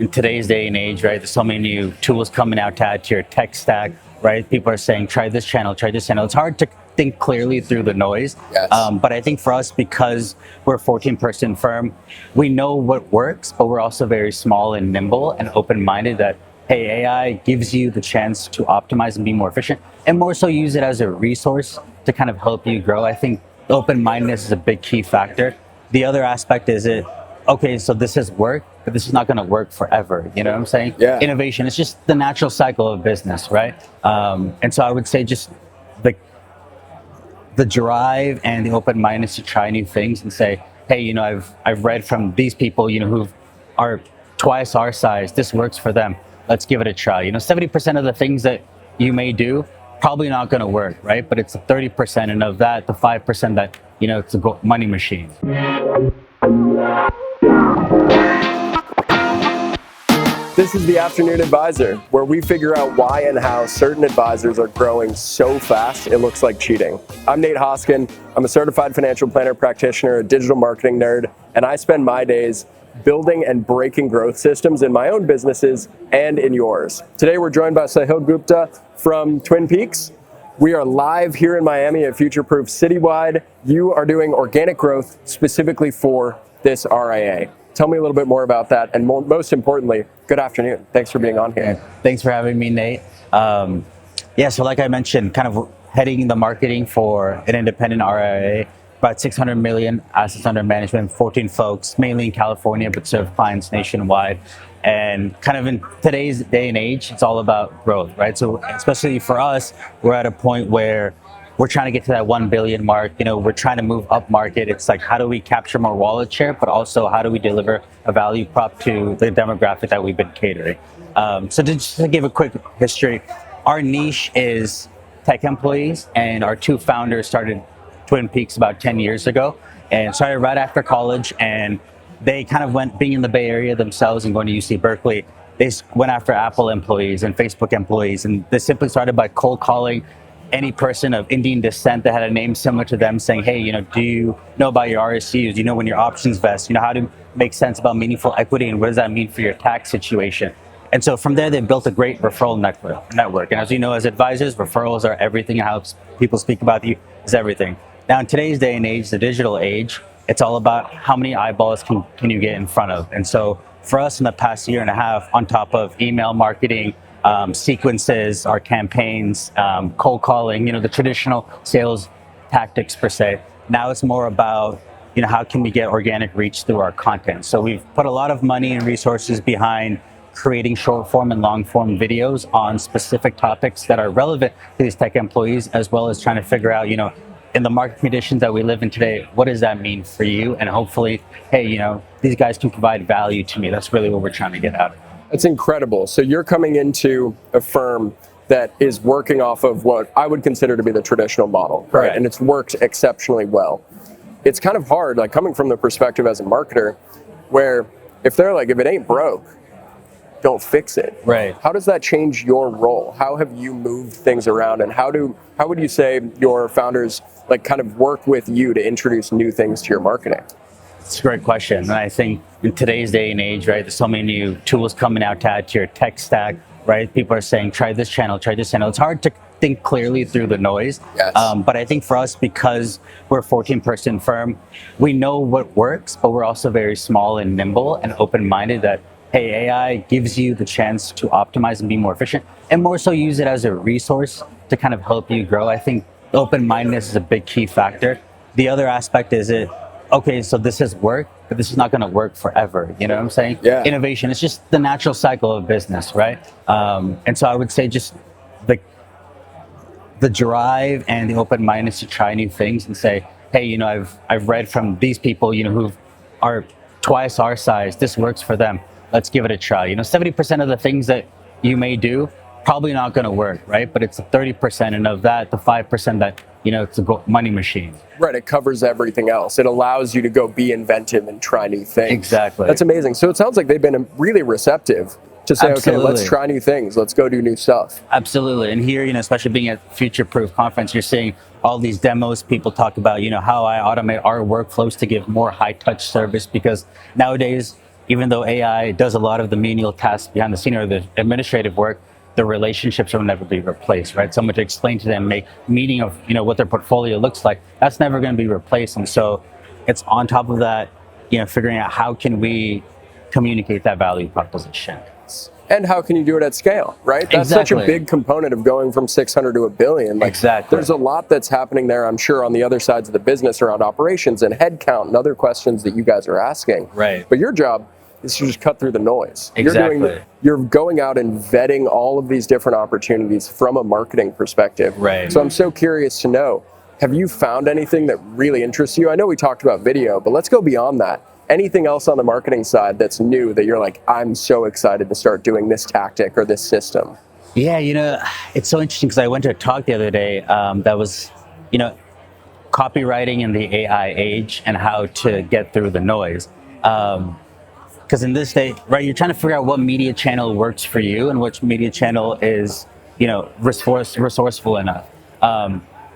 in today's day and age, right, there's so many new tools coming out to add to your tech stack, right? People are saying, try this channel, try this channel. It's hard to think clearly through the noise. Yes. But I think for us, because we're a 14-person firm, we know what works, but we're also very small and nimble and open-minded that, hey, AI gives you the chance to optimize and be more efficient, and more so use it as a resource to kind of help you grow. I think open-mindedness is a big key factor. The other aspect is okay, so this has worked, but this is not going to work forever. You know what I'm saying? Yeah. Innovation, it's just the natural cycle of business, right? And so I would say just the drive and the open-mindedness to try new things and say, hey, I've read from these people, who are twice our size. This works for them. Let's give it a try. 70% of the things that you may do probably not going to work, right? But it's the 30%, and of that, the 5% that it's a money machine. This is the Afternoon Advisor, where we figure out why and how certain advisors are growing so fast it looks like cheating. I'm Nate Hoskin. I'm a certified financial planner practitioner, a digital marketing nerd, and I spend my days building and breaking growth systems in my own businesses and in yours. Today we're joined by Sahil Gupta from Twin Peaks. We are live here in Miami at Future Proof Citywide. You are doing organic growth specifically for this RIA. Tell me a little bit more about that, and most importantly, good afternoon. Thanks for being on here. Yeah, thanks for having me, Nate. So like I mentioned, kind of heading the marketing for an independent RIA, about 600 million assets under management, 14 folks, mainly in California, but serve clients nationwide. And kind of in today's day and age, it's all about growth, right? So especially for us, we're at a point where we're trying to get to that 1 billion mark. We're trying to move up market. It's like, how do we capture more wallet share, but also how do we deliver a value prop to the demographic that we've been catering? So just to give a quick history, our niche is tech employees, and our two founders started Twin Peaks about 10 years ago and started right after college. And they kind of went, being in the Bay Area themselves and going to UC Berkeley, they went after Apple employees and Facebook employees. And they simply started by cold calling any person of Indian descent that had a name similar to them, saying, hey, do you know about your RSUs? Do you know when your options vest? How to make sense about meaningful equity, and what does that mean for your tax situation? And so from there, they built a great referral network. And as you know, as advisors, referrals are everything. How people speak about you is everything. Now, in today's day and age, the digital age, it's all about how many eyeballs can you get in front of. And so for us in the past year and a half, on top of email marketing, sequences, our campaigns, cold calling, the traditional sales tactics per se. Now it's more about, how can we get organic reach through our content? So we've put a lot of money and resources behind creating short form and long form videos on specific topics that are relevant to these tech employees, as well as trying to figure out, in the market conditions that we live in today, what does that mean for you? And hopefully, hey, these guys can provide value to me. That's really what we're trying to get out of it. That's incredible. So you're coming into a firm that is working off of what I would consider to be the traditional model, right? And it's worked exceptionally well. It's kind of hard, like coming from the perspective as a marketer, where if they're like, if it ain't broke, don't fix it. Right. How does that change your role? How have you moved things around, and how would you say your founders kind of work with you to introduce new things to your marketing? It's a great question. And I think in today's day and age, right, there's so many new tools coming out to add to your tech stack, right? People are saying, try this channel, try this channel. It's hard to think clearly through the noise. Yes. But I think for us, because we're a 14-person firm, we know what works, but we're also very small and nimble and open-minded that, hey, AI gives you the chance to optimize and be more efficient, and more so use it as a resource to kind of help you grow. I think open-mindedness is a big key factor. The other aspect is okay, so this has worked, but this is not going to work forever. You know what I'm saying? Yeah. Innovation, it's just the natural cycle of business, right? And so I would say just the drive and the open-mindedness to try new things and say, hey, I've read from these people, who are twice our size. This works for them. Let's give it a try. 70% of the things that you may do probably not going to work, right? But it's the 30%, and of that, the 5% that it's a money machine. Right, it covers everything else. It allows you to go be inventive and try new things. Exactly. That's amazing. So it sounds like they've been really receptive to say, Absolutely. Okay, let's try new things. Let's go do new stuff. Absolutely. And here, especially being at Future Proof Conference, you're seeing all these demos. People talk about, how I automate our workflows to give more high touch service, because nowadays, even though AI does a lot of the menial tasks behind the scene or the administrative work, the relationships will never be replaced, right? Someone to explain to them, make meaning of what their portfolio looks like, that's never going to be replaced. And so it's on top of that, figuring out how can we communicate that value proposition. And how can you do it at scale, right? That's such a big component of going from 600 to a billion. Like, exactly. There's a lot that's happening there, I'm sure, on the other sides of the business around operations and headcount and other questions that you guys are asking. Right. But your job is to just cut through the noise. Exactly. You're going out and vetting all of these different opportunities from a marketing perspective. Right. So I'm so curious to know, have you found anything that really interests you? I know we talked about video, but let's go beyond that. Anything else on the marketing side that's new that you're like, I'm so excited to start doing this tactic or this system? Yeah, it's so interesting because I went to a talk the other day that was, copywriting in the AI age and how to get through the noise. Because in this day, right, you're trying to figure out what media channel works for you and which media channel is, resourceful enough.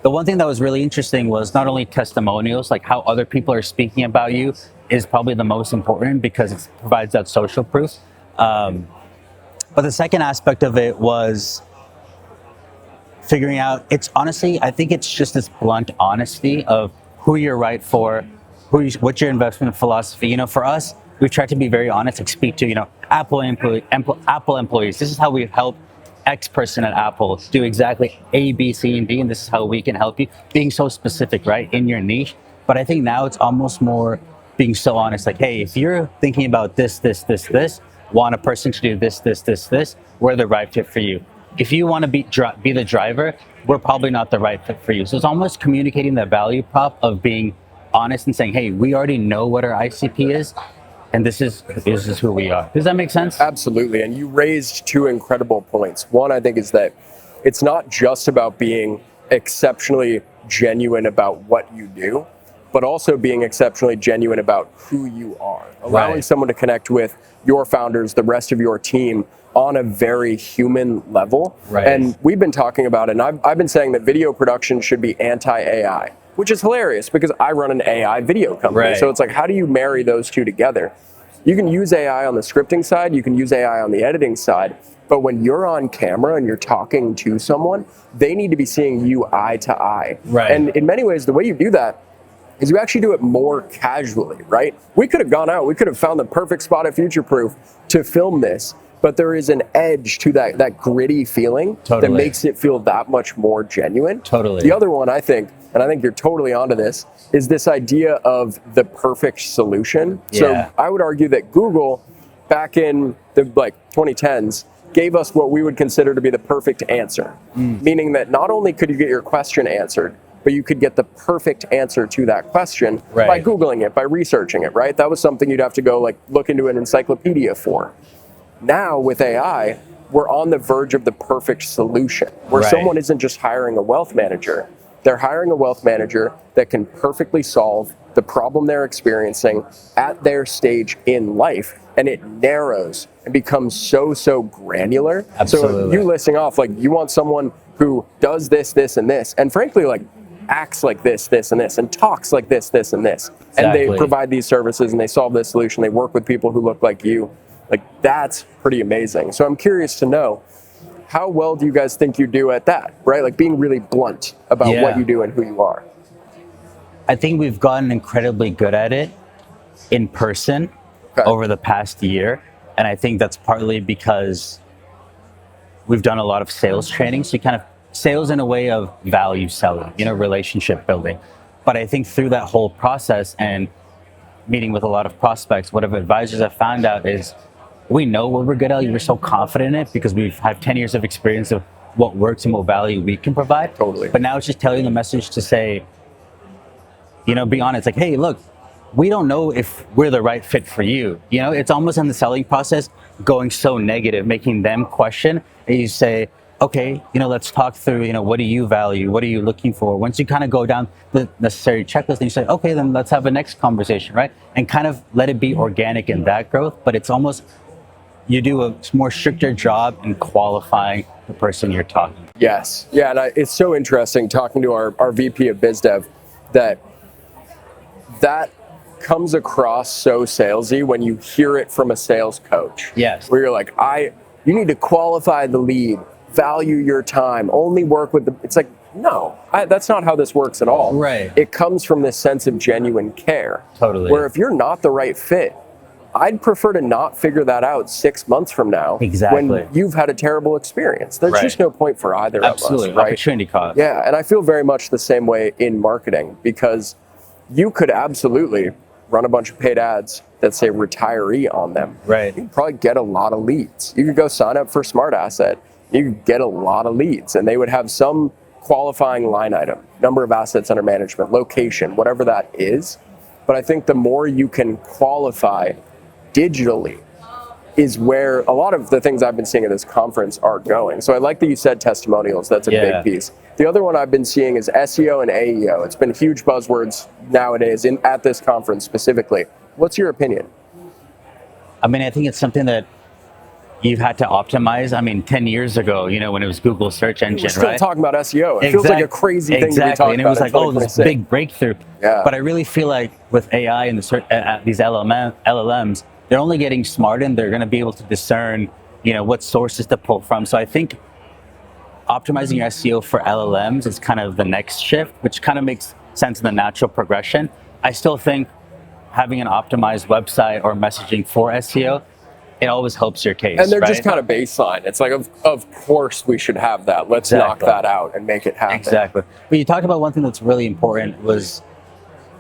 The one thing that was really interesting was not only testimonials, like how other people are speaking about you is probably the most important because it provides that social proof. But the second aspect of it was figuring out, I think it's just this blunt honesty of who you're right for, what's your investment philosophy. For us, we've tried to be very honest, like speak to, Apple employees. This is how we help X person at Apple do exactly A, B, C, and D, and this is how we can help you. Being so specific, right, in your niche. But I think now it's almost more being so honest, like, hey, if you're thinking about this, want a person to do this, we're the right fit for you. If you want to be the driver, we're probably not the right fit for you. So it's almost communicating the value prop of being honest and saying, hey, we already know what our ICP is, and this is who we are. Does that make sense? Absolutely. And you raised two incredible points. One, I think, is that it's not just about being exceptionally genuine about what you do, but also being exceptionally genuine about who you are. Allowing someone to connect with your founders, the rest of your team, on a very human level. Right. And we've been talking about it, and I've been saying that video production should be anti-AI, which is hilarious because I run an AI video company. Right. So it's like, how do you marry those two together? You can use AI on the scripting side, you can use AI on the editing side, but when you're on camera and you're talking to someone, they need to be seeing you eye to eye. Right. And in many ways, the way you do that is you actually do it more casually, right? We could have gone out, we could have found the perfect spot at Future Proof to film this, but there is an edge to that gritty feeling that makes it feel that much more genuine. Totally. The other one, I think, and I think you're totally onto this, is this idea of the perfect solution. Yeah. So I would argue that Google, back in the 2010s, gave us what we would consider to be the perfect answer. Meaning that not only could you get your question answered, but you could get the perfect answer to that question by Googling it, by researching it, right? That was something you'd have to go look into an encyclopedia for. Now with AI, we're on the verge of the perfect solution, where someone isn't just hiring a wealth manager. They're hiring a wealth manager that can perfectly solve the problem they're experiencing at their stage in life, and it narrows and becomes so granular. Absolutely. So you listing off, you want someone who does this, and this, and frankly, acts like this, and this, and talks like this, and this. Exactly. And they provide these services and they solve this solution. They work with people who look like you. That's pretty amazing. So I'm curious to know, how well do you guys think you do at that, right? Being really blunt about what you do and who you are. I think we've gotten incredibly good at it in person over the past year. And I think that's partly because we've done a lot of sales training. So kind of sales in a way of value selling, relationship building. But I think through that whole process and meeting with a lot of prospects, what advisors have found out is we know what we're good at. We're so confident in it because we've had 10 years of experience of what works and what value we can provide. Totally. But now it's just telling the message to say, be honest, hey, look, we don't know if we're the right fit for you. It's almost in the selling process going so negative, making them question. And you say, okay, let's talk through, what do you value? What are you looking for? Once you kind of go down the necessary checklist and you say, okay, then let's have a next conversation, right? And kind of let it be organic in that growth. But it's almost, you do a more stricter job in qualifying the person you're talking to. Yes. Yeah, and it's so interesting talking to our VP of BizDev that comes across so salesy when you hear it from a sales coach. Yes. Where you're like, you need to qualify the lead, value your time, only work with it's like, no, that's not how this works at all. Right. It comes from this sense of genuine care. Totally. Where if you're not the right fit, I'd prefer to not figure that out 6 months from now. Exactly. When you've had a terrible experience. There's just no point for either Absolutely. of us, right? Opportunity cost. Yeah, and I feel very much the same way in marketing, because you could absolutely run a bunch of paid ads that say retiree on them. Right. You could probably get a lot of leads. You could go sign up for Smart Asset. You could get a lot of leads, and they would have some qualifying line item, number of assets under management, location, whatever that is. But I think the more you can qualify digitally is where a lot of the things I've been seeing at this conference are going. So I like that you said testimonials. That's a big piece. The other one I've been seeing is SEO and AEO. It's been huge buzzwords nowadays at this conference specifically. What's your opinion? I mean, I think it's something that you've had to optimize. I mean, 10 years ago, when it was Google search engine, We're still right? talking about SEO. It feels like a crazy thing to be talking and it about was like, oh, this big breakthrough. Yeah. But I really feel like with AI and these LLMs, they're only getting smarter, and they're going to be able to discern, what sources to pull from. So I think optimizing your SEO for LLMs is kind of the next shift, which kind of makes sense in the natural progression. I still think having an optimized website or messaging for SEO, it always helps your case. And they're right? just kind of baseline. It's like, of course we should have that. Let's knock that out and make it happen. Exactly. But you talked about one thing that's really important was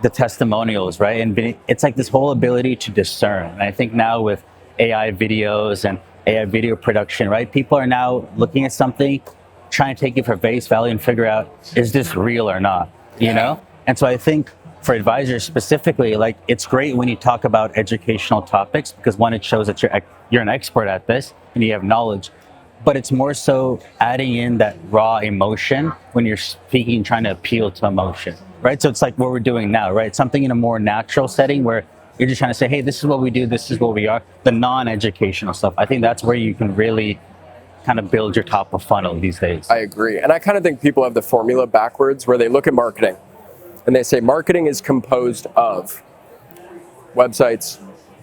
the testimonials, right? And it's like this whole ability to discern. And I think now with AI videos and AI video production, right? People are now looking at something, trying to take it for face value and figure out, is this real or not, And so I think for advisors specifically, like, it's great when you talk about educational topics, because one, it shows that you're an expert at this and you have knowledge, but it's more so adding in that raw emotion when you're speaking, trying to appeal to emotion, right? So it's like what we're doing now, right? Something in a more natural setting where you're just trying to say, hey, this is what we do, this is what we are, the non-educational stuff. I think that's where you can really kind of build your top of funnel these days. I agree. And I kind of think people have the formula backwards, where they look at marketing and they say marketing is composed of websites,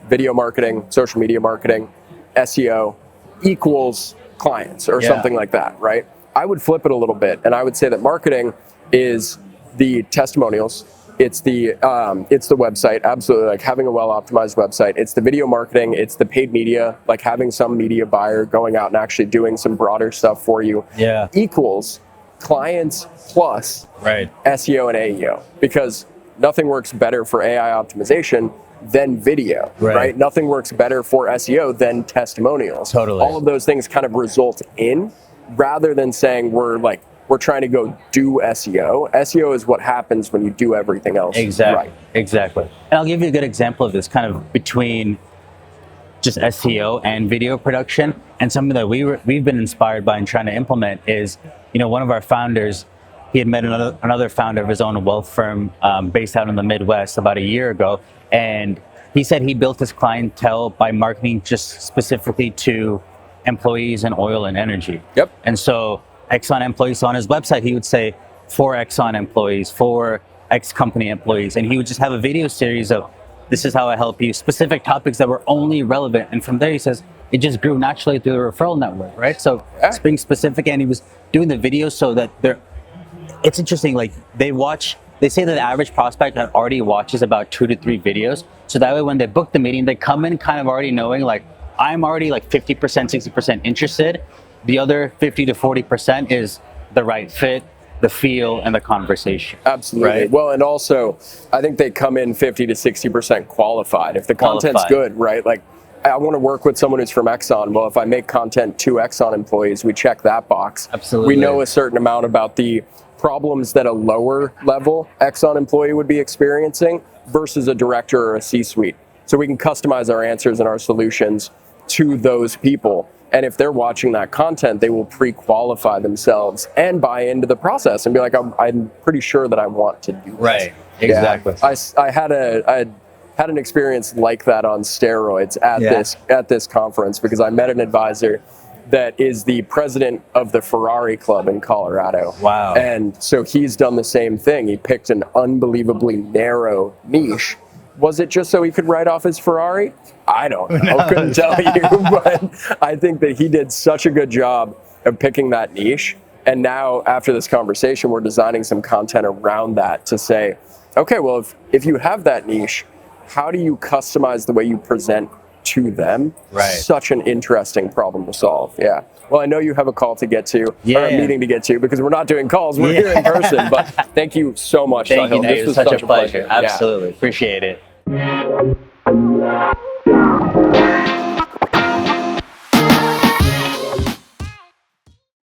video marketing, social media marketing, SEO equals clients or something like that, right? I would flip it a little bit, and I would say that marketing is the testimonials. It's the website, absolutely, like having a well-optimized website. It's the video marketing. It's the paid media, like having some media buyer going out and actually doing some broader stuff for you. Yeah. Equals clients plus SEO and AEO, because nothing works better for AI optimization than video, right? Nothing works better for SEO than testimonials. Totally. All of those things kind of result in, rather than saying we're trying to go do SEO. SEO is what happens when you do everything else right. Exactly. And I'll give you a good example of this, kind of between just SEO and video production. And something that we've been inspired by and trying to implement is, one of our founders, he had met another founder of his own wealth firm based out in the Midwest about a year ago. And he said he built his clientele by marketing just specifically to employees in oil and energy. Yep. And so Exxon employees, on his website, he would say, for Exxon employees, for X company employees. And he would just have a video series of, this is how I help you, specific topics that were only relevant. And from there, he says, it just grew naturally through the referral network, right? So it's being specific, and he was doing the videos so that it's interesting, like they say that the average prospect already watches about 2 to 3 videos. So that way when they book the meeting, they come in kind of already knowing, like, I'm already like 50%, 60% interested. The other 50 to 40% is the right fit, the feel, and the conversation. Absolutely. Right? Well, and also, I think they come in 50 to 60% qualified. If the content's good, right? Like, I want to work with someone who's from Exxon. Well, if I make content to Exxon employees, we check that box. Absolutely. We know a certain amount about the problems that a lower level Exxon employee would be experiencing versus a director or a C-suite. So we can customize our answers and our solutions to those people. And if they're watching that content, they will pre-qualify themselves and buy into the process and be like, I'm pretty sure that I want to do this. Right, exactly. Yeah. I had an experience like that on steroids at this conference, because I met an advisor that is the president of the Ferrari Club in Colorado. Wow. And so he's done the same thing. He picked an unbelievably narrow niche Was it just so he could write off his Ferrari? I don't know. Couldn't tell you. But I think that he did such a good job of picking that niche. And now, after this conversation, we're designing some content around that to say, okay, well, if you have that niche, how do you customize the way you present to them? Right. Such an interesting problem to solve. Yeah. Well, I know you have a call to get to, or a meeting to get to, because we're not doing calls, we're here in person. But thank you so much, Thank Sahil. you, Nate. This was Such a pleasure. pleasure. Absolutely. Appreciate it.